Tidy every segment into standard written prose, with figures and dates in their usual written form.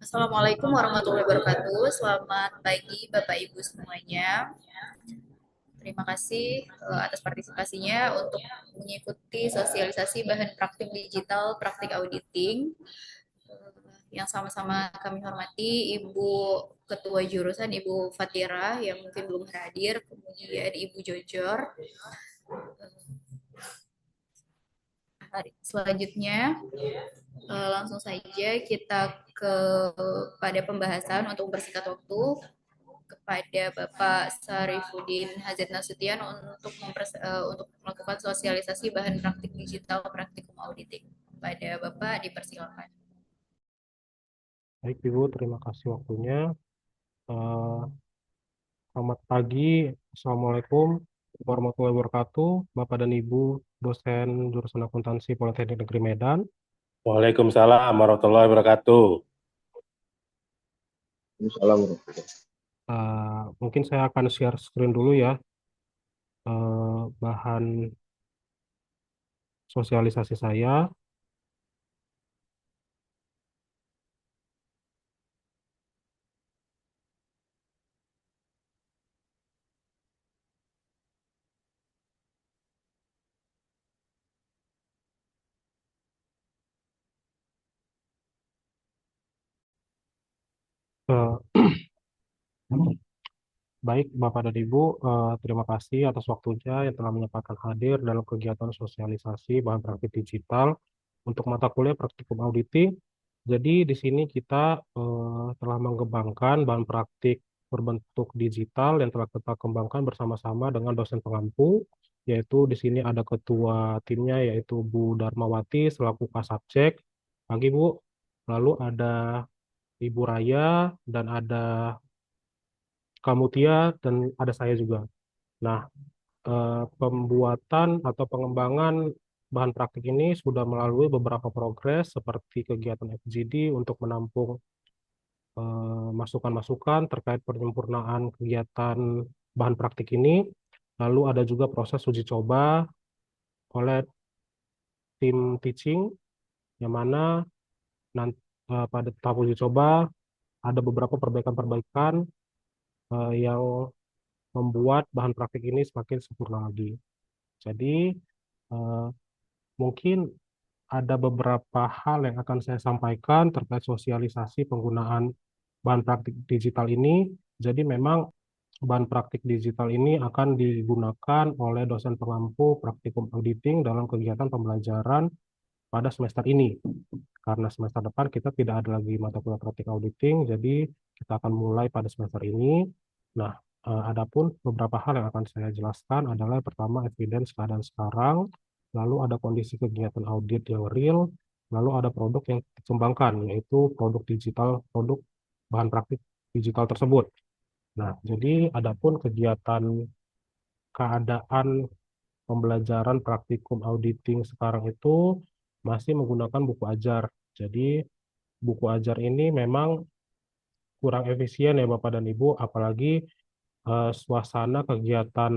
Assalamualaikum warahmatullahi wabarakatuh. Selamat pagi Bapak Ibu semuanya. Terima kasih atas partisipasinya untuk mengikuti sosialisasi bahan praktik digital praktik auditing yang sama-sama kami hormati Ibu Ketua Jurusan Ibu Fatira yang mungkin belum hadir, kemudian Ibu Jojor. Selanjutnya langsung saja kita pada pembahasan untuk mempersingkat waktu kepada Bapak Sarifudin Hazet Nasution untuk melakukan sosialisasi bahan praktik digital praktikum auditing. Pada Bapak dipersilakan. Baik, Ibu, terima kasih waktunya. Eh, Selamat pagi, Assalamualaikum warahmatullahi wabarakatuh, Bapak dan Ibu dosen jurusan akuntansi Politeknik Negeri Medan. Waalaikumsalam warahmatullahi wabarakatuh. Mungkin saya akan share screen dulu ya, bahan sosialisasi saya. Eh, Baik, Bapak dan Ibu, terima kasih atas waktunya yang telah menyempatkan hadir dalam kegiatan sosialisasi bahan praktik digital untuk mata kuliah praktikum auditing. Jadi di sini kita telah mengembangkan bahan praktik berbentuk digital yang telah kita kembangkan bersama-sama dengan dosen pengampu, yaitu di sini ada ketua timnya yaitu Bu Darmawati selaku Kasubjek. Pagi Bu. Lalu ada Ibu Raya dan ada Kamutia dan ada saya juga. Nah, pembuatan atau pengembangan bahan praktik ini sudah melalui beberapa progres seperti kegiatan FGD untuk menampung masukan-masukan terkait penyempurnaan kegiatan bahan praktik ini. Lalu ada juga proses uji coba oleh tim teaching, yang mana nanti, pada tahap uji coba ada beberapa perbaikan-perbaikan yang membuat bahan praktik ini semakin sempurna lagi. Jadi, eh, mungkin ada beberapa hal yang akan saya sampaikan terkait sosialisasi penggunaan bahan praktik digital ini. Jadi memang bahan praktik digital ini akan digunakan oleh dosen pengampu praktikum auditing dalam kegiatan pembelajaran pada semester ini. Karena semester depan kita tidak ada lagi mata kuliah praktik auditing, jadi kita akan mulai pada semester ini. Nah, adapun beberapa hal yang akan saya jelaskan adalah yang pertama evidence keadaan sekarang, lalu ada kondisi kegiatan audit yang real, lalu ada produk yang dikembangkan, yaitu produk digital, produk bahan praktik digital tersebut. Nah, jadi adapun kegiatan keadaan pembelajaran praktikum auditing sekarang itu masih menggunakan buku ajar. Jadi buku ajar ini memang kurang efisien ya Bapak dan Ibu, apalagi suasana kegiatan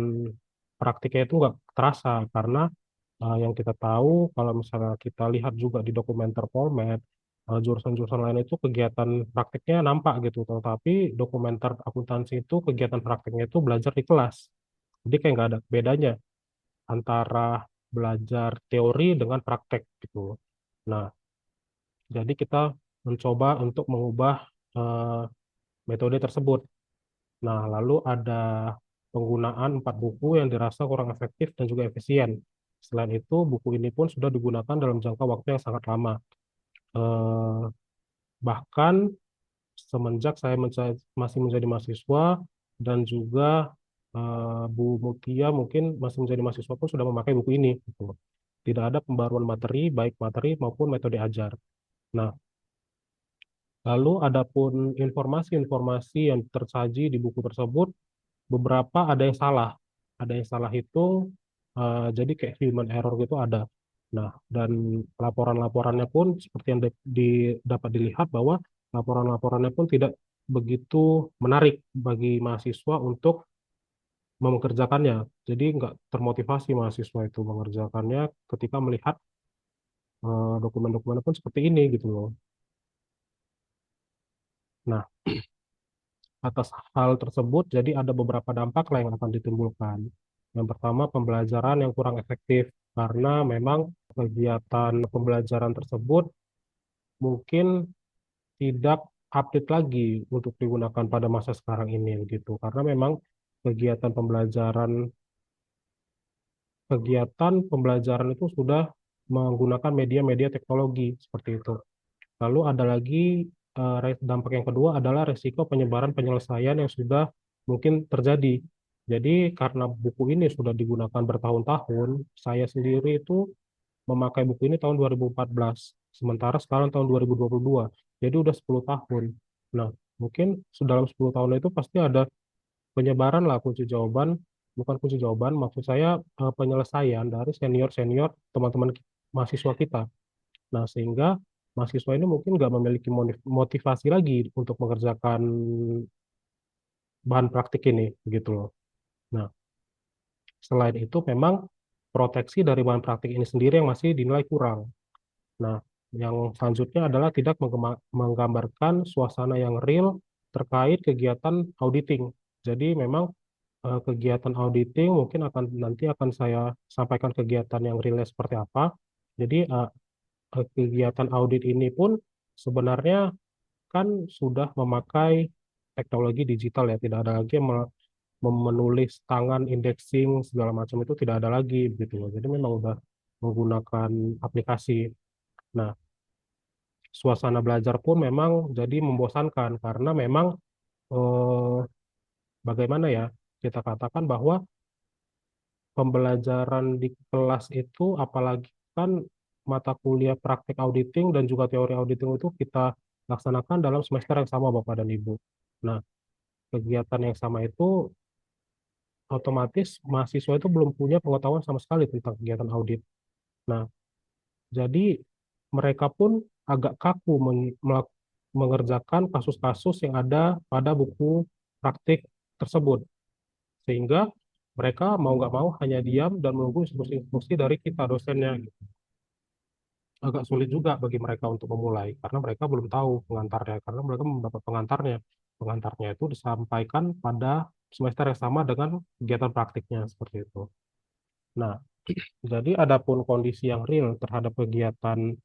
praktiknya itu nggak terasa karena yang kita tahu kalau misalnya kita lihat juga di dokumenter Polmed, jurusan-jurusan lain itu kegiatan praktiknya nampak gitu, tetapi dokumenter akuntansi itu kegiatan praktiknya itu belajar di kelas. Jadi kayak nggak ada bedanya antara belajar teori dengan praktek gitu. Nah, jadi kita mencoba untuk mengubah eh, metode tersebut. Nah, lalu ada penggunaan 4 buku yang dirasa kurang efektif dan juga efisien. Selain itu, buku ini pun sudah digunakan dalam jangka waktu yang sangat lama. Eh, Bahkan semenjak saya masih menjadi mahasiswa dan juga Bu Mutia mungkin masih menjadi mahasiswa pun sudah memakai buku ini. Gitu. Tidak ada pembaruan materi, baik materi maupun metode ajar. Nah, lalu adapun informasi-informasi yang tersaji di buku tersebut, beberapa ada yang salah. Ada yang salah itu jadi kayak human error gitu ada. Nah, dan laporan-laporannya pun seperti yang dapat dilihat bahwa laporan-laporannya pun tidak begitu menarik bagi mahasiswa untuk mengerjakannya. Jadi nggak termotivasi mahasiswa itu mengerjakannya ketika melihat dokumen-dokumennya pun seperti ini gitu loh. Nah, atas hal tersebut, jadi ada beberapa dampak lah yang akan ditimbulkan. Yang pertama, pembelajaran yang kurang efektif, karena memang kegiatan pembelajaran tersebut mungkin tidak update lagi untuk digunakan pada masa sekarang ini gitu. Karena memang kegiatan pembelajaran kegiatan pembelajaran itu sudah menggunakan media-media teknologi seperti itu. Lalu ada lagi dampak yang kedua adalah resiko penyebaran penyelesaian yang sudah mungkin terjadi. Jadi karena buku ini sudah digunakan bertahun-tahun, saya sendiri itu memakai buku ini tahun 2014, sementara sekarang tahun 2022. Jadi udah 10 tahun. Nah, mungkin dalam 10 tahun itu pasti ada penyebaran lah kunci jawaban, bukan kunci jawaban, maksud saya penyelesaian dari senior-senior teman-teman mahasiswa kita. Nah, sehingga mahasiswa ini mungkin nggak memiliki motivasi lagi untuk mengerjakan bahan praktik ini, gitu loh. Nah, selain itu memang proteksi dari bahan praktik ini sendiri yang masih dinilai kurang. Nah, yang selanjutnya adalah tidak menggambarkan suasana yang real terkait kegiatan auditing. Jadi memang kegiatan auditing mungkin nanti akan saya sampaikan kegiatan yang realnya seperti apa. Jadi kegiatan audit ini pun sebenarnya kan sudah memakai teknologi digital ya, tidak ada lagi yang menulis tangan, indexing segala macam itu tidak ada lagi gitu loh. Jadi memang udah menggunakan aplikasi. Nah, suasana belajar pun memang jadi membosankan karena memang eh, bagaimana ya kita katakan bahwa pembelajaran di kelas itu apalagi kan mata kuliah praktek auditing dan juga teori auditing itu kita laksanakan dalam semester yang sama Bapak dan Ibu. Nah, kegiatan yang sama itu otomatis mahasiswa itu belum punya pengetahuan sama sekali tentang kegiatan audit. Nah, jadi mereka pun agak kaku mengerjakan kasus-kasus yang ada pada buku praktik tersebut. Sehingga mereka mau nggak mau hanya diam dan menunggu instruksi-instruksi dari kita dosennya. Agak sulit juga bagi mereka untuk memulai karena mereka belum tahu pengantarnya, karena mereka mendapat pengantarnya. Pengantarnya itu disampaikan pada semester yang sama dengan kegiatan praktiknya seperti itu. Nah, jadi adapun kondisi yang real terhadap kegiatan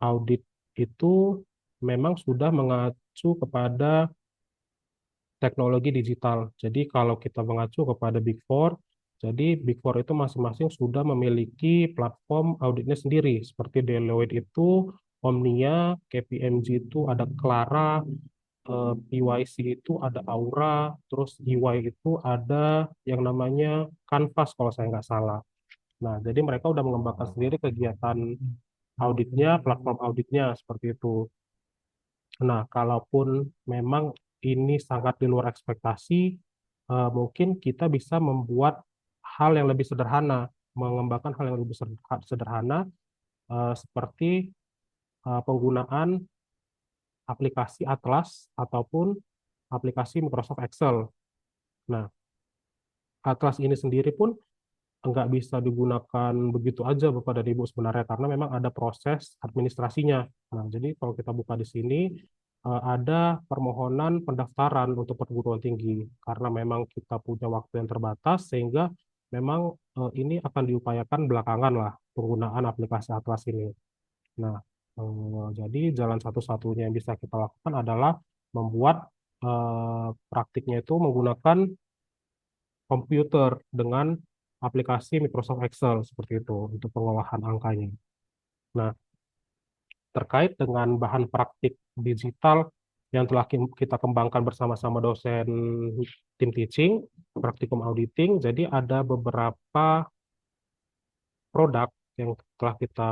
audit itu memang sudah mengacu kepada teknologi digital. Jadi kalau kita mengacu kepada Big Four, jadi Big Four itu masing-masing sudah memiliki platform auditnya sendiri. Seperti Deloitte itu Omnia, KPMG itu ada Clara, PYC itu ada Aura, terus EY itu ada yang namanya Canvas kalau saya nggak salah. Nah, jadi mereka udah mengembangkan sendiri kegiatan auditnya, platform auditnya seperti itu. Nah, kalaupun memang ini sangat di luar ekspektasi, mungkin kita bisa membuat hal yang lebih sederhana, mengembangkan hal yang lebih sederhana, seperti penggunaan aplikasi Atlas ataupun aplikasi Microsoft Excel. Nah, Atlas ini sendiri pun nggak bisa digunakan begitu aja Bapak dan Ibu sebenarnya karena memang ada proses administrasinya. Nah, jadi kalau kita buka di sini ada permohonan pendaftaran untuk perguruan tinggi karena memang kita punya waktu yang terbatas sehingga memang ini akan diupayakan belakangan lah penggunaan aplikasi Atlas ini. Nah, jadi jalan satu-satunya yang bisa kita lakukan adalah membuat praktiknya itu menggunakan komputer dengan aplikasi Microsoft Excel seperti itu untuk pengolahan angkanya. Nah, terkait dengan bahan praktik digital yang telah kita kembangkan bersama-sama dosen tim teaching, praktikum auditing, jadi ada beberapa produk yang telah kita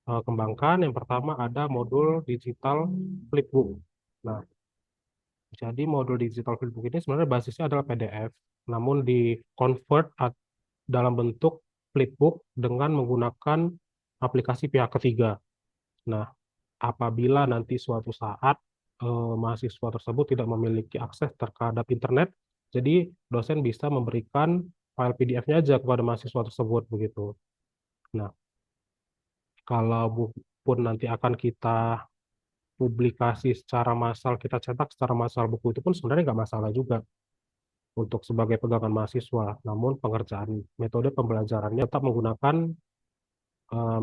kembangkan. Yang pertama ada modul digital flipbook. Nah, jadi modul digital flipbook ini sebenarnya basisnya adalah PDF, namun di convert dalam bentuk flipbook dengan menggunakan aplikasi pihak ketiga. Nah, apabila nanti suatu saat mahasiswa tersebut tidak memiliki akses terhadap internet, jadi dosen bisa memberikan file PDF-nya aja kepada mahasiswa tersebut begitu. Nah, kalau pun nanti akan kita publikasi secara massal, kita cetak secara massal buku itu pun sebenarnya nggak masalah juga untuk sebagai pegangan mahasiswa. Namun pengerjaan metode pembelajarannya tetap menggunakan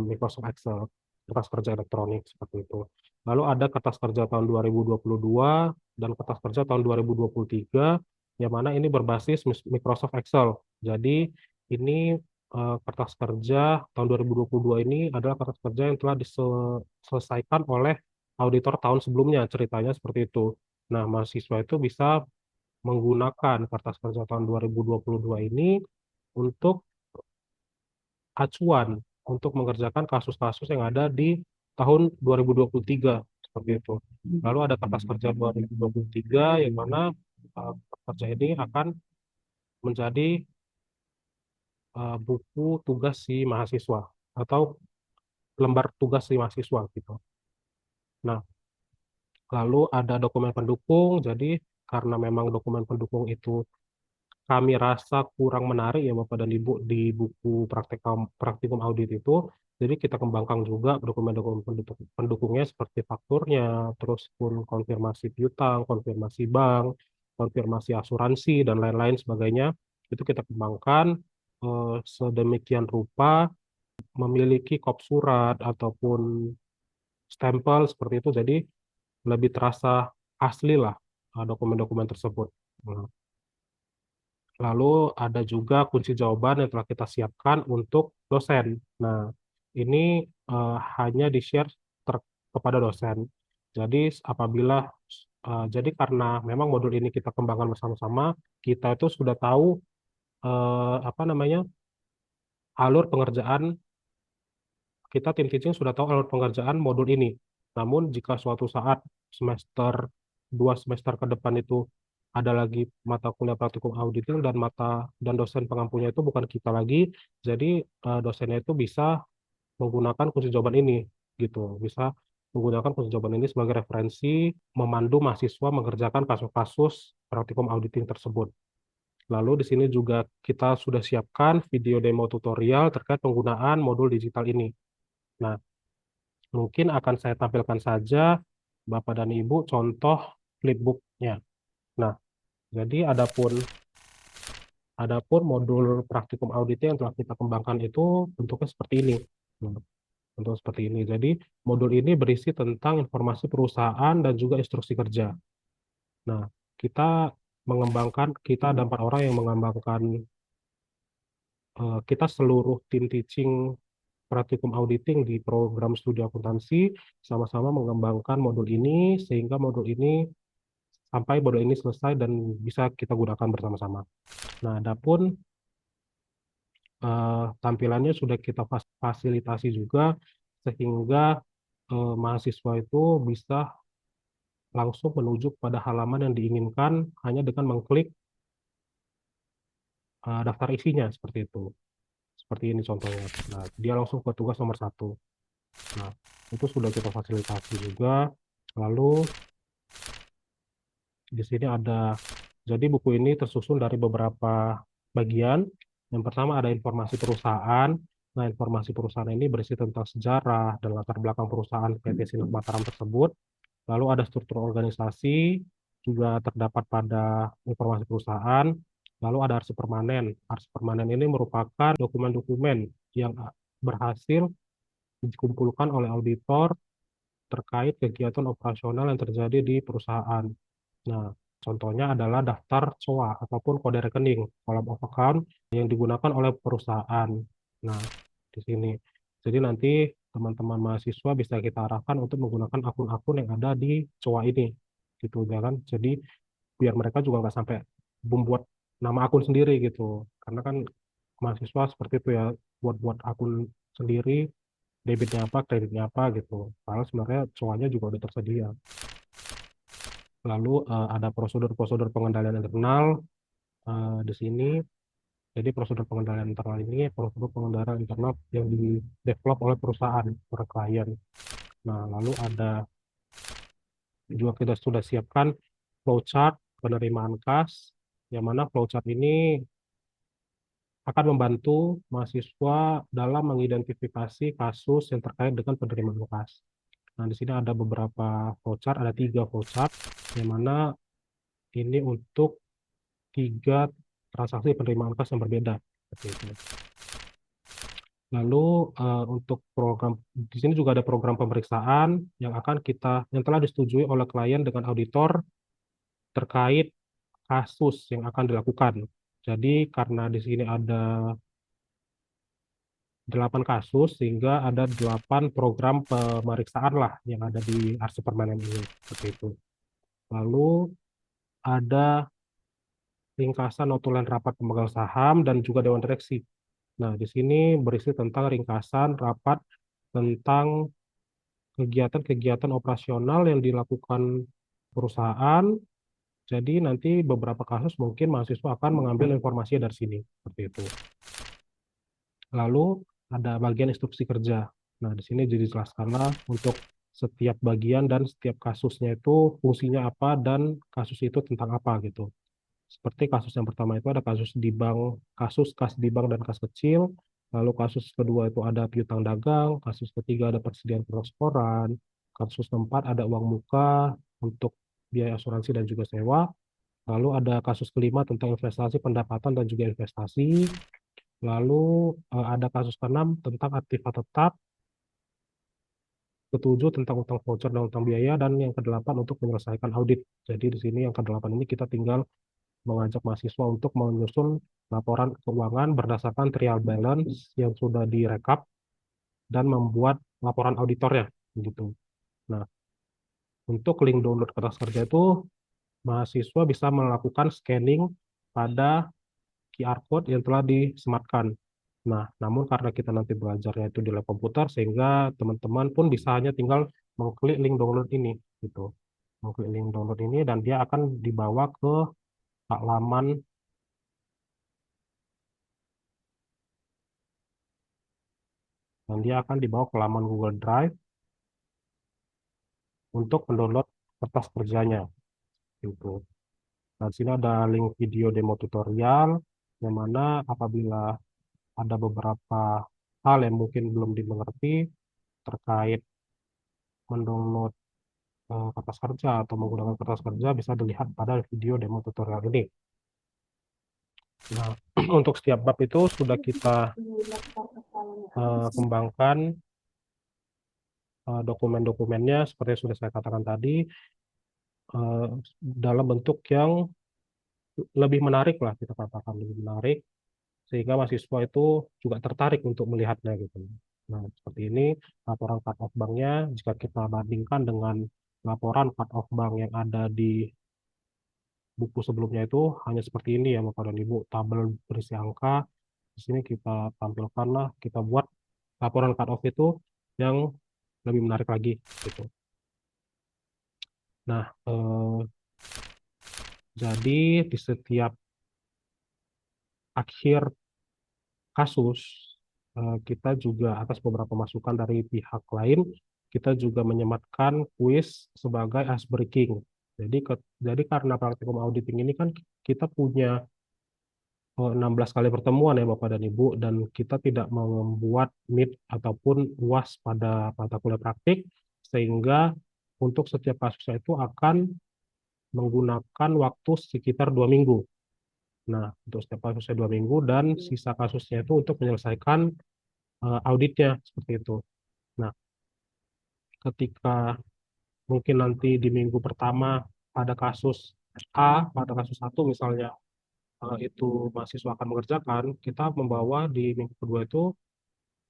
Microsoft Excel, kertas kerja elektronik seperti itu. Lalu ada kertas kerja tahun 2022 dan kertas kerja tahun 2023, yang mana ini berbasis Microsoft Excel. Jadi ini kertas kerja tahun 2022 ini adalah kertas kerja yang telah diselesaikan oleh auditor tahun sebelumnya, ceritanya seperti itu. Nah, mahasiswa itu bisa menggunakan kertas kerja tahun 2022 ini untuk acuan untuk mengerjakan kasus-kasus yang ada di tahun 2023 seperti itu. Lalu ada kertas kerja 2023 yang mana kerja ini akan menjadi buku tugas si mahasiswa atau lembar tugas si mahasiswa gitu. Nah, lalu ada dokumen pendukung. Jadi karena memang dokumen pendukung itu kami rasa kurang menarik ya Bapak dan Ibu di buku praktikum audit itu. Jadi kita kembangkan juga dokumen-dokumen pendukungnya seperti fakturnya, terus pun konfirmasi piutang, konfirmasi bank, konfirmasi asuransi, dan lain-lain sebagainya. Itu kita kembangkan sedemikian rupa memiliki kop surat ataupun stempel seperti itu. Jadi lebih terasa asli lah dokumen-dokumen tersebut. Nah, lalu ada juga kunci jawaban yang telah kita siapkan untuk dosen. Nah, ini hanya di-share kepada dosen. Jadi apabila jadi karena memang modul ini kita kembangkan bersama-sama, kita itu sudah tahu apa namanya alur pengerjaan, kita tim teaching sudah tahu alur pengerjaan modul ini. Namun jika suatu saat semester 2 semester ke depan itu ada lagi mata kuliah praktikum auditing dan dosen pengampunya itu bukan kita lagi, jadi dosennya itu bisa menggunakan kunci jawaban ini gitu, bisa menggunakan kunci jawaban ini sebagai referensi memandu mahasiswa mengerjakan kasus-kasus praktikum auditing tersebut. Lalu di sini juga kita sudah siapkan video demo tutorial terkait penggunaan modul digital ini. Nah, mungkin akan saya tampilkan saja Bapak dan Ibu contoh flipbooknya. Nah, jadi adapun modul praktikum audit yang telah kita kembangkan itu bentuknya seperti ini. Nah, bentuk seperti ini. Jadi modul ini berisi tentang informasi perusahaan dan juga instruksi kerja. Nah, kita ada 4 orang yang mengembangkan, kita seluruh tim teaching praktikum auditing di program studi akuntansi sama-sama mengembangkan modul ini sehingga modul ini selesai dan bisa kita gunakan bersama-sama. Nah, adapun tampilannya sudah kita fasilitasi juga sehingga mahasiswa itu bisa langsung menuju pada halaman yang diinginkan hanya dengan mengklik daftar isinya seperti itu. Seperti ini contohnya. Nah, dia langsung ke tugas nomor 1. Nah, itu sudah kita fasilitasi juga. Lalu di sini jadi buku ini tersusun dari beberapa bagian. Yang pertama ada informasi perusahaan. Nah, informasi perusahaan ini berisi tentang sejarah dan latar belakang perusahaan PT Sinar Mataram tersebut. Lalu ada struktur organisasi, juga terdapat pada informasi perusahaan. Lalu ada arsip permanen. Arsip permanen ini merupakan dokumen-dokumen yang berhasil dikumpulkan oleh auditor terkait kegiatan operasional yang terjadi di perusahaan. Nah, contohnya adalah daftar COA ataupun kode rekening, column of account yang digunakan oleh perusahaan. Nah, di sini. Jadi nanti teman-teman mahasiswa bisa kita arahkan untuk menggunakan akun-akun yang ada di COA ini. Gitu ya kan. Jadi biar mereka juga nggak sampai membuat nama akun sendiri gitu. Karena kan mahasiswa seperti itu ya, buat-buat akun sendiri, debitnya apa, kreditnya apa gitu. Padahal sebenarnya COA-nya juga udah tersedia. Lalu ada prosedur-prosedur pengendalian internal di sini. Jadi prosedur pengendalian internal ini prosedur pengendalian internal yang di-develop oleh perusahaan, oleh klien. Nah, lalu ada juga kita sudah siapkan flowchart penerimaan kas, yang mana flowchart ini akan membantu mahasiswa dalam mengidentifikasi kasus yang terkait dengan penerimaan kas. Nah, di sini ada beberapa voucher, ada 3 voucher, yang mana ini untuk 3 transaksi penerimaan kas yang berbeda. Seperti itu. Lalu untuk program di sini juga ada program pemeriksaan yang telah disetujui oleh klien dengan auditor terkait kasus yang akan dilakukan. Jadi karena di sini ada 8 kasus, sehingga ada 8 program pemeriksaan lah yang ada di arsip permanen ini. Seperti itu. Lalu ada ringkasan notulen rapat pemegang saham dan juga dewan direksi. Nah, di sini berisi tentang ringkasan rapat tentang kegiatan-kegiatan operasional yang dilakukan perusahaan. Jadi nanti beberapa kasus mungkin mahasiswa akan mengambil informasi dari sini, seperti itu. Lalu ada bagian instruksi kerja. Nah, di sini jadi jelaskanlah untuk setiap bagian dan setiap kasusnya itu fungsinya apa dan kasus itu tentang apa gitu. Seperti kasus yang pertama itu ada kasus di bank, kasus kas di bank dan kas kecil. Lalu kasus kedua itu ada piutang dagang, kasus ketiga ada persediaan transferan, kasus keempat ada uang muka untuk biaya asuransi dan juga sewa. Lalu ada kasus kelima tentang investasi pendapatan dan juga investasi. Lalu ada kasus keenam tentang aktiva tetap, ketujuh tentang utang voucher dan utang biaya, dan yang kedelapan untuk menyelesaikan audit. Jadi di sini yang kedelapan ini kita tinggal mengajak mahasiswa untuk menyusun laporan keuangan berdasarkan trial balance yang sudah direkap dan membuat laporan auditornya gitu. Nah, untuk link download kertas kerja itu mahasiswa bisa melakukan scanning pada QR code yang telah disematkan. Nah, namun karena kita nanti belajarnya itu di lab komputer, sehingga teman-teman pun bisa hanya tinggal mengklik link download ini gitu. Mengklik link download ini dan dia akan dibawa ke halaman dan dia akan dibawa ke laman Google Drive untuk mendownload kertas kerjanya gitu. Nah, di sini ada link video demo tutorial yang mana apabila ada beberapa hal yang mungkin belum dimengerti terkait mendownload kertas kerja atau menggunakan kertas kerja bisa dilihat pada video demo tutorial ini. Nah, untuk setiap bab itu sudah kita kembangkan dokumen-dokumennya seperti yang sudah saya katakan tadi, dalam bentuk yang lebih menarik lah, kita katakan lebih menarik, sehingga mahasiswa itu juga tertarik untuk melihatnya gitu. Nah, seperti ini laporan cut off banknya jika kita bandingkan dengan laporan cut off bank yang ada di buku sebelumnya itu hanya seperti ini ya Bapak dan Ibu, tabel berisi angka. Di sini kita tampilkan lah, kita buat laporan cut off itu yang lebih menarik lagi gitu. Nah, jadi di setiap akhir kasus, kita juga atas beberapa masukan dari pihak lain, kita juga menyematkan kuis sebagai ice breaking. Jadi karena praktikum auditing ini kan kita punya 16 kali pertemuan ya Bapak dan Ibu, dan kita tidak membuat meet ataupun UAS pada mata kuliah praktik, sehingga untuk setiap kasusnya itu akan menggunakan waktu sekitar 2 minggu. Nah, untuk setiap kasusnya 2 minggu dan sisa kasusnya itu untuk menyelesaikan auditnya seperti itu. Nah, ketika mungkin nanti di minggu pertama pada kasus pada kasus satu misalnya itu mahasiswa akan mengerjakan, kita membawa di minggu kedua itu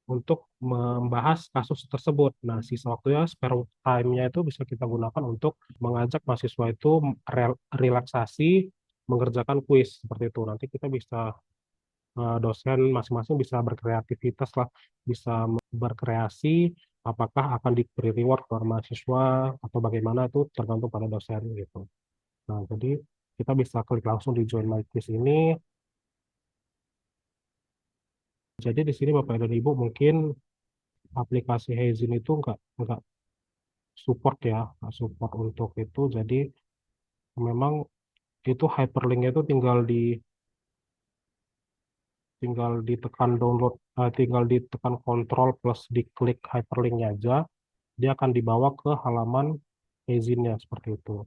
untuk membahas kasus tersebut. Nah, sisa waktunya, spare time-nya itu bisa kita gunakan untuk mengajak mahasiswa itu relaksasi, mengerjakan kuis seperti itu. Nanti kita bisa dosen masing-masing bisa berkreativitas lah, bisa berkreasi apakah akan diberi reward ke mahasiswa atau bagaimana itu tergantung pada dosen gitu. Nah, jadi kita bisa klik langsung di Join My Quiz ini. Jadi di sini Bapak dan Ibu mungkin aplikasi Hezin itu nggak support ya, nggak support untuk itu. Jadi memang itu hyperlinknya itu tinggal ditekan download, tinggal ditekan kontrol plus diklik hyperlinknya aja. dia akan dibawa ke halaman izinnya seperti itu.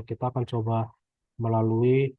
Kita akan coba melalui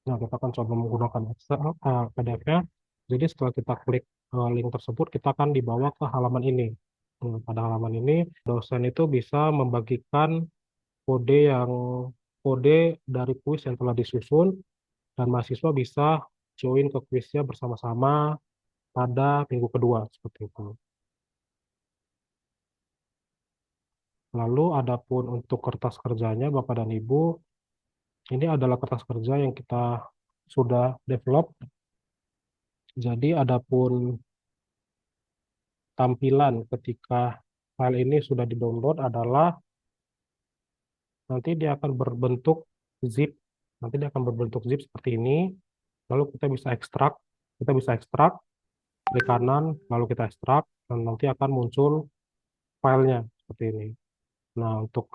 Nah, kita akan coba menggunakan Excel, PDF-nya. Jadi setelah kita klik link tersebut, kita akan dibawa ke halaman ini. Pada halaman ini, dosen itu bisa membagikan kode yang kode dari kuis yang telah disusun, dan mahasiswa bisa join ke kuisnya bersama-sama pada minggu kedua, seperti itu. Lalu adapun untuk kertas kerjanya, Bapak dan Ibu, ini adalah kertas kerja yang kita sudah develop. Jadi adapun tampilan ketika file ini sudah di-download adalah nanti dia akan berbentuk zip. Nanti dia akan berbentuk zip seperti ini. Lalu kita bisa ekstrak, klik kanan, lalu kita ekstrak, dan nanti akan muncul filenya seperti ini. Nah, untuk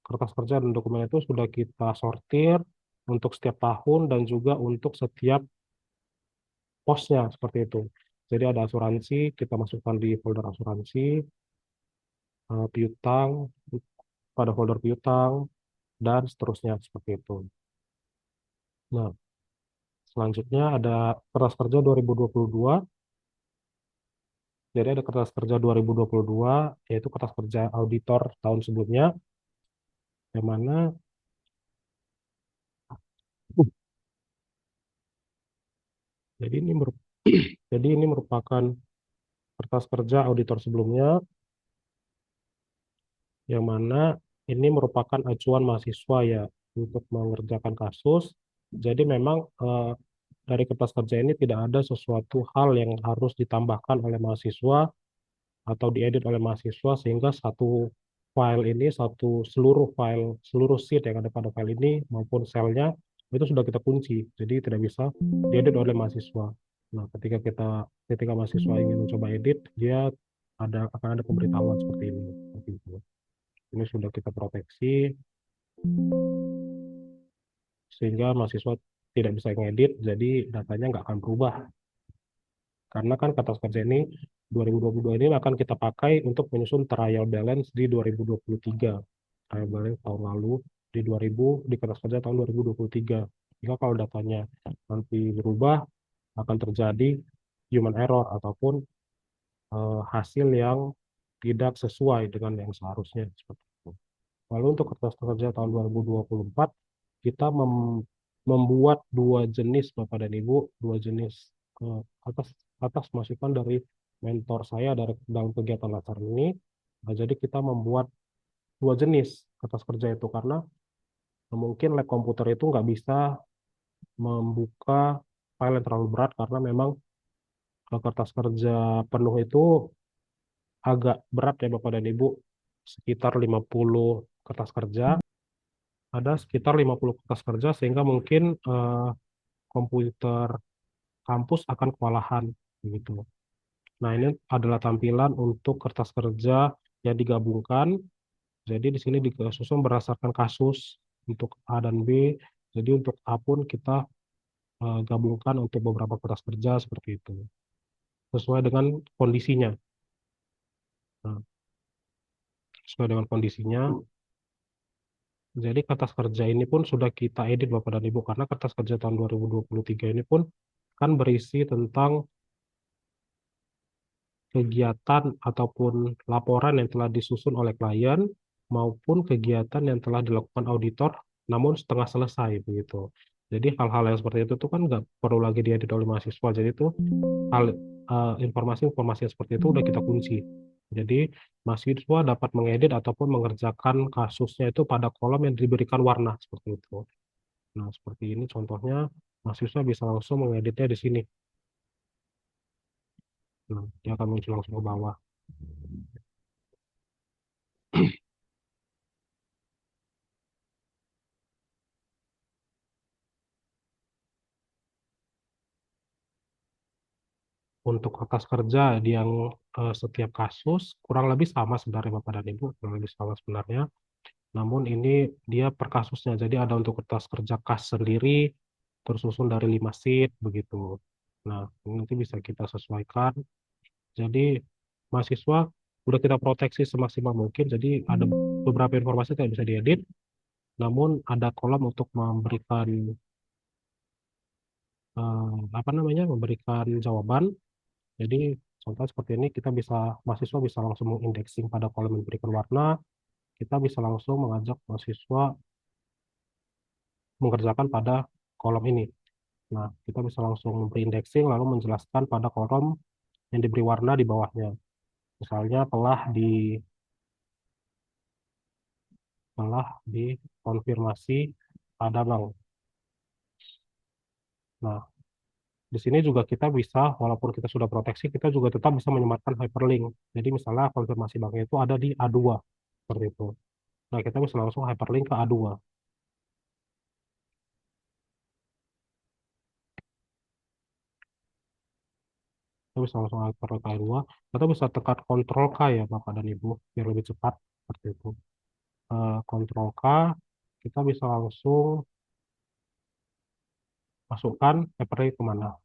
kertas kerja dan dokumen itu sudah kita sortir untuk setiap tahun dan juga untuk setiap posnya seperti itu. Jadi ada asuransi, kita masukkan di folder asuransi, piutang, pada folder piutang, dan seterusnya seperti itu. Nah, selanjutnya ada kertas kerja 2022. Jadi ada kertas kerja 2022, yaitu kertas kerja auditor tahun sebelumnya, yang mana jadi ini jadi ini merupakan kertas kerja auditor sebelumnya, yang mana ini merupakan acuan mahasiswa ya untuk mengerjakan kasus. Jadi memang dari kertas kerja ini tidak ada sesuatu hal yang harus ditambahkan oleh mahasiswa atau diedit oleh mahasiswa, sehingga satu file ini, seluruh sheet yang ada pada file ini maupun selnya itu sudah kita kunci, jadi tidak bisa diedit oleh mahasiswa. Nah, ketika mahasiswa ingin mencoba edit, dia akan ada pemberitahuan seperti ini. Seperti itu. Ini sudah kita proteksi sehingga mahasiswa tidak bisa ngedit, jadi datanya nggak akan berubah. Karena kan kertas kerja ini 2022 ini akan kita pakai untuk menyusun trial balance di 2023. Trial balance tahun lalu di kertas kerja tahun 2023. Jika kalau datanya nanti berubah, akan terjadi human error ataupun hasil yang tidak sesuai dengan yang seharusnya seperti itu. Lalu untuk kertas kerja tahun 2024, kita membuat dua jenis, Bapak dan Ibu, dua jenis atas masukan dari mentor saya dalam kegiatan latar ini. Nah, jadi kita membuat dua jenis kertas kerja itu karena mungkin lab komputer itu nggak bisa membuka file yang terlalu berat, karena memang kertas kerja penuh itu agak berat ya Bapak dan Ibu, sekitar 50 kertas kerja. Ada sekitar 50 kertas kerja, sehingga mungkin komputer kampus akan kewalahan begitu. Nah, ini adalah tampilan untuk kertas kerja yang digabungkan. Jadi di sini disusun berdasarkan kasus untuk A dan B. Jadi untuk A pun kita gabungkan untuk beberapa kertas kerja seperti itu, sesuai dengan kondisinya. Nah, sesuai dengan kondisinya. Jadi kertas kerja ini pun sudah kita edit Bapak dan Ibu, karena kertas kerja tahun 2023 ini pun kan berisi tentang kegiatan ataupun laporan yang telah disusun oleh klien maupun kegiatan yang telah dilakukan auditor namun setengah selesai begitu. Jadi hal-hal yang seperti itu tuh kan nggak perlu lagi diedit oleh mahasiswa. Jadi itu informasi-informasi yang seperti itu udah kita kunci. Jadi mahasiswa dapat mengedit ataupun mengerjakan kasusnya itu pada kolom yang diberikan warna seperti itu. Nah, seperti ini contohnya, mahasiswa bisa langsung mengeditnya di sini. Nah, dia akan muncul langsung ke bawah. Untuk kertas kerja yang setiap kasus kurang lebih sama sebenarnya Bapak dan Ibu, kurang lebih sama sebenarnya. Namun ini dia per kasusnya, jadi ada untuk kertas kerja kas sendiri, tersusun dari 5 sheet begitu. Nah, ini nanti bisa kita sesuaikan. Jadi mahasiswa udah kita proteksi semaksimal mungkin, jadi ada beberapa informasi yang bisa diedit, namun ada kolom untuk memberikan apa namanya, memberikan jawaban. Jadi contoh seperti ini kita bisa mahasiswa bisa langsung mengindexing pada kolom yang diberikan warna, kita bisa langsung mengajak mahasiswa mengerjakan pada kolom ini. Nah, kita bisa langsung memberi indexing lalu menjelaskan pada kolom yang diberi warna di bawahnya. Misalnya telah dikonfirmasi pada bank. Nah, di sini juga kita bisa, walaupun kita sudah proteksi, kita juga tetap bisa menyematkan hyperlink. Jadi misalnya konfirmasi banknya itu ada di A2, seperti itu. Nah, kita bisa langsung hyperlink ke A2. Kita bisa langsung hyperlink ke A2. Kita bisa tekan Ctrl K ya, Bapak dan Ibu, biar lebih cepat, seperti itu. Ctrl K, kita bisa langsung masukkan hyperlink kemana.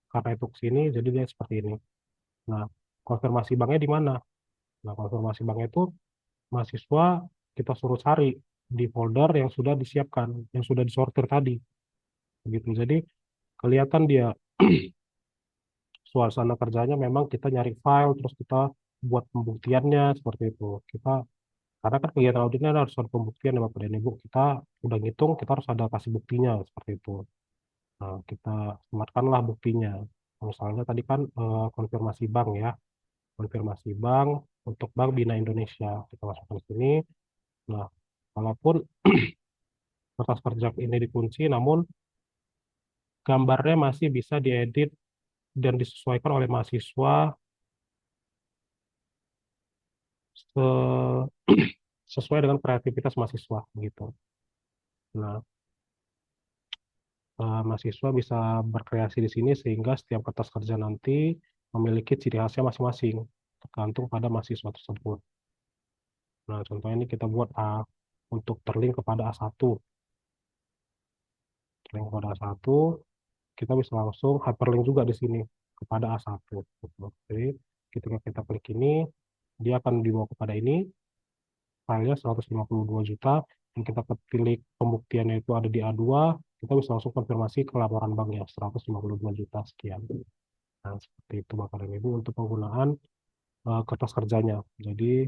Karena itu ke sini, jadi dia seperti ini. Nah, konfirmasi banknya di mana? Nah, konfirmasi banknya itu mahasiswa kita suruh cari di folder yang sudah disiapkan, yang sudah disortir tadi. Begitu. Jadi kelihatan dia suasana kerjanya memang kita nyari file, terus kita buat pembuktiannya seperti itu. Karena kan kegiatan auditnya harus ada pembuktian ya Bapak dan Ibu. Kita udah ngitung, kita harus ada kasih buktinya seperti itu. Nah, kita sematkanlah buktinya. Misalnya tadi kan konfirmasi bank ya, konfirmasi bank untuk Bank Bina Indonesia. Kita masukkan ke sini. Nah, walaupun kertas kerja ini dikunci, namun gambarnya masih bisa diedit dan disesuaikan oleh mahasiswa se- sesuai dengan kreativitas mahasiswa gitu. Nah, mahasiswa bisa berkreasi di sini sehingga setiap kertas kerja nanti memiliki ciri khasnya masing-masing tergantung pada mahasiswa tersebut. Nah, contohnya ini kita buat untuk terlink kepada A1. Terlink kepada A1, kita bisa langsung hyperlink juga di sini kepada A1. Jadi, ketika kita klik ini, dia akan dibawa kepada ini, filenya 152 juta, yang kita pilih pembuktiannya itu ada di A2, kita bisa langsung konfirmasi ke laporan banknya, 152 juta sekian. Nah, seperti itu Bapak dan Ibu untuk penggunaan kertas kerjanya. Jadi,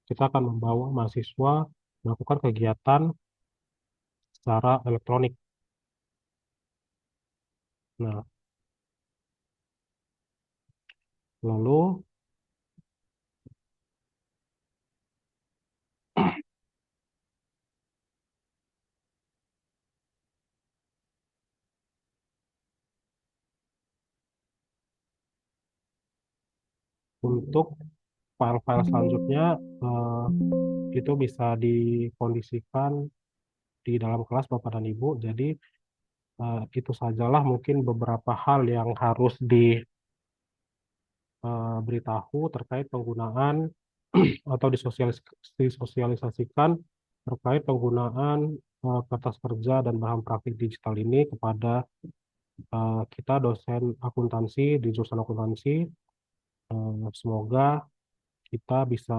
kita akan membawa mahasiswa melakukan kegiatan secara elektronik. Nah, lalu untuk file-file selanjutnya itu bisa dikondisikan di dalam kelas Bapak dan Ibu. Jadi itu sajalah mungkin beberapa hal yang harus diberitahu terkait penggunaan atau disosialisasikan terkait penggunaan kertas kerja dan bahan praktik digital ini kepada kita dosen akuntansi di jurusan akuntansi. Semoga kita bisa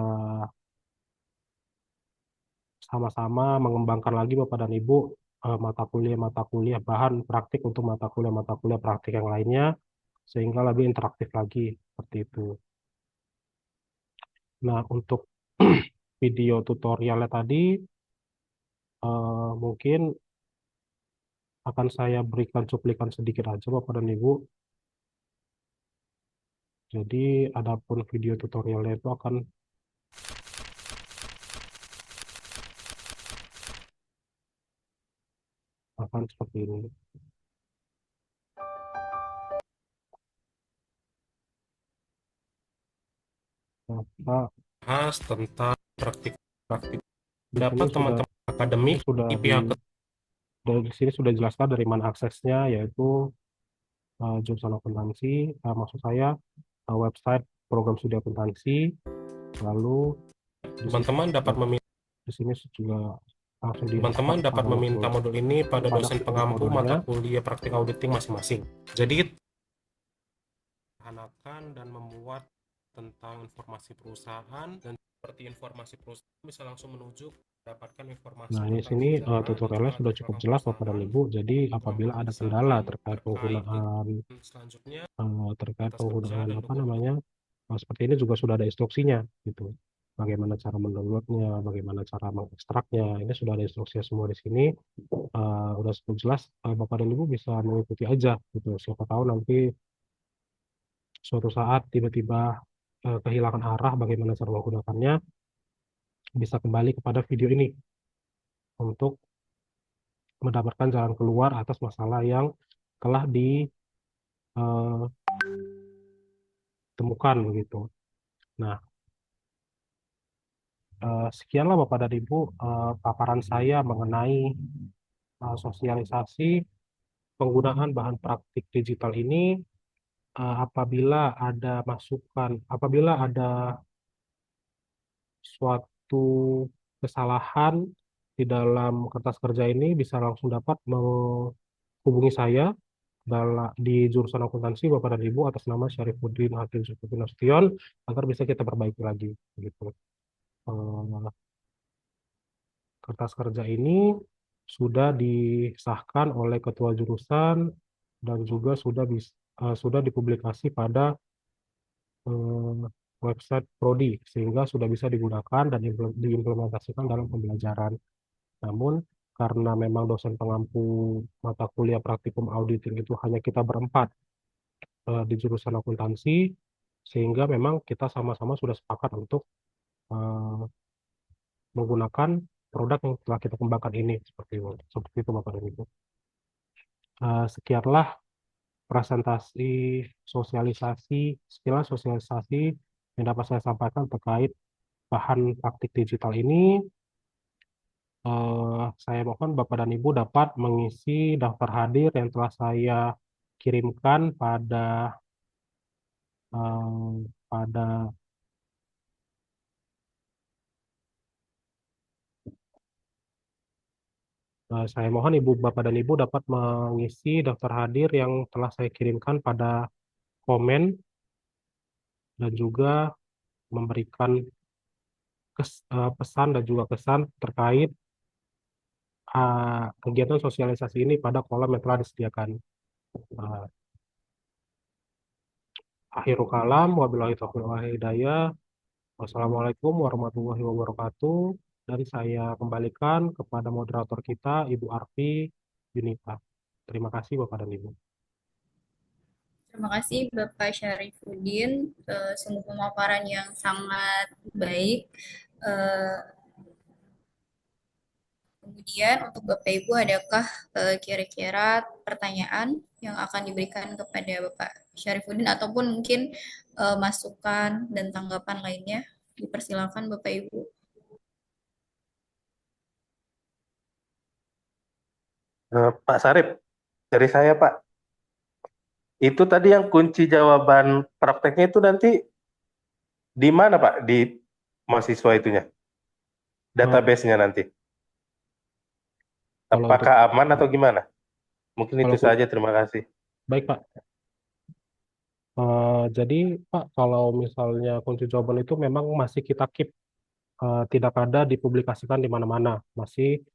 sama-sama mengembangkan lagi Bapak dan Ibu mata kuliah bahan praktik untuk mata kuliah praktik yang lainnya sehingga lebih interaktif lagi seperti itu. Nah, untuk video tutorialnya tadi mungkin akan saya berikan cuplikan sedikit aja Bapak dan Ibu. Jadi adapun video tutorialnya itu akan seperti ini. Bahas tentang praktik dapat teman-teman akademik di pihak dari sini sudah jelaskan dari mana aksesnya, yaitu jurusan akuntansi, maksud saya website program studi akuntansi. Lalu teman-teman dapat meminta di sini juga langsung teman-teman dapat meminta modul ini pada dosen pengampu mata kuliah praktik auditing masing-masing. Jadi menggunakan dan membuat tentang informasi perusahaan, dan seperti informasi perusahaan bisa langsung menuju mendapatkan informasi. Nah, di sini tutorialnya sudah cukup jelas Bapak dan Ibu. Jadi apabila ada kendala terkait penggunaan selanjutnya terkait penggunaan apa namanya seperti ini juga sudah ada instruksinya gitu. Bagaimana cara mendownloadnya, bagaimana cara mengekstraknya, ini sudah ada instruksinya semua di sini. Udah cukup jelas, Bapak dan Ibu bisa mengikuti aja gitu. Siapa tahu nanti suatu saat tiba-tiba kehilangan arah bagaimana cara menggunakannya, bisa kembali kepada video ini untuk mendapatkan jalan keluar atas masalah yang telah ditemukan begitu. Nah, sekianlah Bapak dan Ibu paparan saya mengenai sosialisasi penggunaan bahan praktik digital ini. Apabila ada masukan, apabila ada suatu kesalahan di dalam kertas kerja ini, bisa langsung dapat menghubungi saya di jurusan akuntansi Bapak dan Ibu atas nama Syarifuddin Hakim Zulkifli Nasution agar bisa kita perbaiki lagi gitu. Kertas kerja ini sudah disahkan oleh ketua jurusan dan juga sudah dipublikasi pada website Prodi, sehingga sudah bisa digunakan dan diimplementasikan dalam pembelajaran. Namun karena memang dosen pengampu mata kuliah praktikum auditing itu hanya kita berempat di jurusan akuntansi, sehingga memang kita sama-sama sudah sepakat untuk menggunakan produk yang telah kita kembangkan ini seperti itu Bapak dan Ibu. Sekianlah presentasi sekilas sosialisasi yang dapat saya sampaikan terkait bahan praktik digital ini. Saya mohon Bapak dan Ibu dapat mengisi daftar hadir yang telah saya kirimkan pada eh, pada saya mohon Ibu Bapak dan Ibu dapat mengisi daftar hadir yang telah saya kirimkan pada komen dan juga memberikan pesan dan juga kesan terkait kegiatan sosialisasi ini pada kolom yang telah disediakan. Uh, Akhirul kalam, wabillahi taufiq wal hidayah. Wassalamualaikum warahmatullahi wabarakatuh. Dan saya kembalikan kepada moderator kita, Ibu Arfi Yunita. Terima kasih Bapak dan Ibu. Terima kasih Bapak Syarifuddin, sungguh pemaparan yang sangat baik. Kemudian untuk Bapak Ibu, adakah kira-kira pertanyaan yang akan diberikan kepada Bapak Syarifuddin ataupun mungkin masukan dan tanggapan lainnya? Dipersilakan Bapak Ibu. Pak Sarip, dari saya Pak, itu tadi yang kunci jawaban prakteknya itu nanti di mana Pak? Di mahasiswa itunya? Database-nya nanti? Apakah aman atau gimana? Mungkin itu saja, terima kasih. Baik Pak. Jadi Pak, kalau misalnya kunci jawaban itu memang masih kita keep, tidak ada dipublikasikan di mana-mana. Masih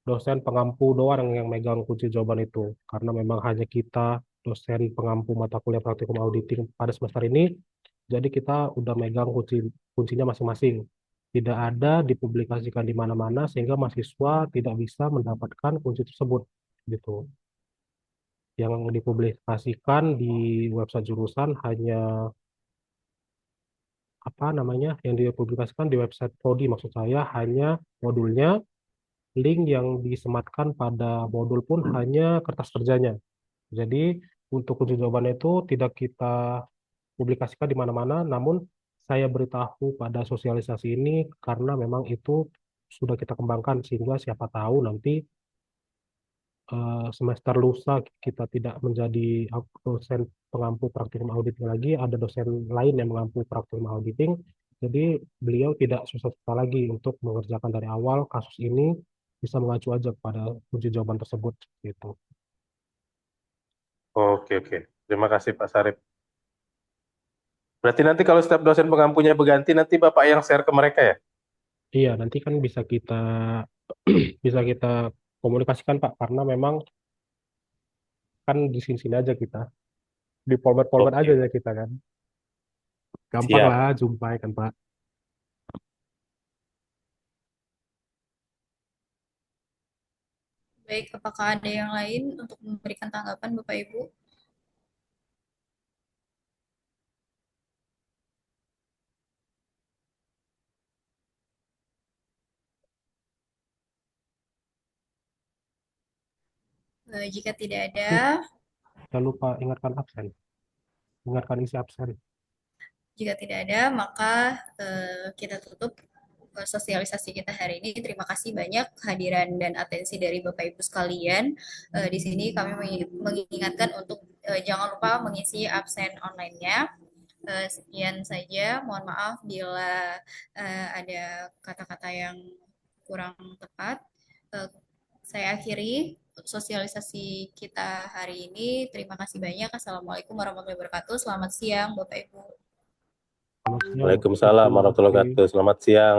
dosen pengampu doang yang megang kunci jawaban itu. Karena memang hanya kita dosen pengampu mata kuliah praktikum auditing pada semester ini, jadi kita udah megang kuncinya masing-masing. Tidak ada dipublikasikan di mana-mana sehingga mahasiswa tidak bisa mendapatkan kunci tersebut gitu. Yang dipublikasikan di website jurusan hanya apa namanya yang dipublikasikan di website prodi, maksud saya hanya modulnya, link yang disematkan pada modul pun hanya kertas kerjanya. Jadi untuk uji jawabannya itu tidak kita publikasikan di mana-mana, namun saya beritahu pada sosialisasi ini karena memang itu sudah kita kembangkan sehingga siapa tahu nanti semester lusa kita tidak menjadi dosen pengampu praktikum auditing lagi, ada dosen lain yang mengampu praktikum auditing. Jadi beliau tidak susah-susah lagi untuk mengerjakan dari awal kasus ini, bisa mengacu aja pada uji jawaban tersebut gitu. Oke, oke. Terima kasih Pak Sarip. Berarti nanti kalau setiap dosen pengampunya berganti, nanti Bapak yang share ke mereka ya? Iya, nanti kan bisa kita bisa kita komunikasikan Pak, karena memang kan di sini-sini aja kita, di polmer-polmer aja Oke, ya kita kan. Gampang siap. lah jumpai kan Pak. Baik, apakah ada yang lain untuk memberikan tanggapan Bapak Ibu? Jika tidak ada, Jangan lupa ingatkan absen, ingatkan isi absen. maka kita tutup sosialisasi kita hari ini. Terima kasih banyak kehadiran dan atensi dari Bapak Ibu sekalian. Di sini kami mengingatkan untuk jangan lupa mengisi absen online-nya. Sekian saja. Mohon maaf bila ada kata-kata yang kurang tepat. Eh, saya akhiri sosialisasi kita hari ini. Terima kasih banyak. Assalamualaikum warahmatullahi wabarakatuh. Selamat siang, Bapak Ibu. Selamat siang Bapak Ibu. Waalaikumsalam Terima warahmatullahi kasih. wabarakatuh. Selamat siang.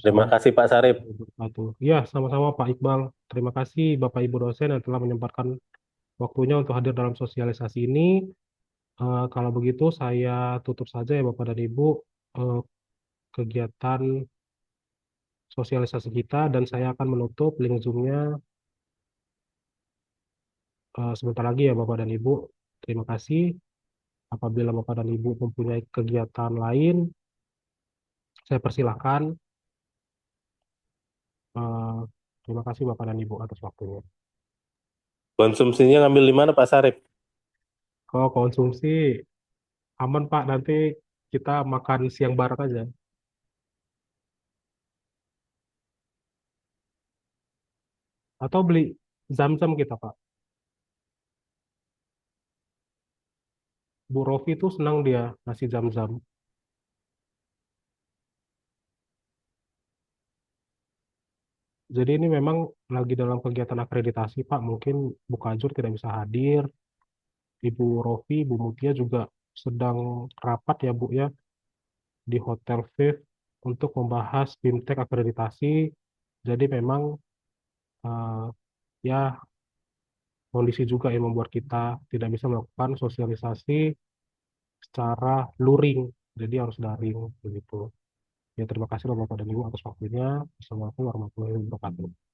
Terima Waalaikumsalam kasih Pak Sarip. warahmatullahi wabarakatuh. Ya, sama-sama Pak Iqbal. Terima kasih Bapak Ibu dosen yang telah menyempatkan waktunya untuk hadir dalam sosialisasi ini. Kalau begitu saya tutup saja ya Bapak dan Ibu eh, kegiatan sosialisasi kita, dan saya akan menutup link Zoom-nya sebentar lagi ya Bapak dan Ibu. Terima kasih. Apabila Bapak dan Ibu mempunyai kegiatan lain, saya persilahkan. Eh, Terima kasih Bapak dan Ibu atas waktunya. Konsumsinya ngambil di mana Pak Sarip? Kalau konsumsi aman Pak, nanti kita makan siang bareng aja. Atau beli zam-zam kita Pak. Bu Rofi tuh senang dia ngasih zam-zam. Jadi ini memang lagi dalam kegiatan akreditasi Pak. Mungkin Bu Kajur tidak bisa hadir. Ibu Rofi, Bu Mutia juga sedang rapat ya Bu ya di Hotel Viv untuk membahas BIMTEK akreditasi. Jadi memang eh, ya kondisi juga yang membuat kita tidak bisa melakukan sosialisasi secara luring, jadi harus daring begitu. Ya terima kasih Bapak dan Ibu atas waktunya. Assalamualaikum warahmatullahi wabarakatuh.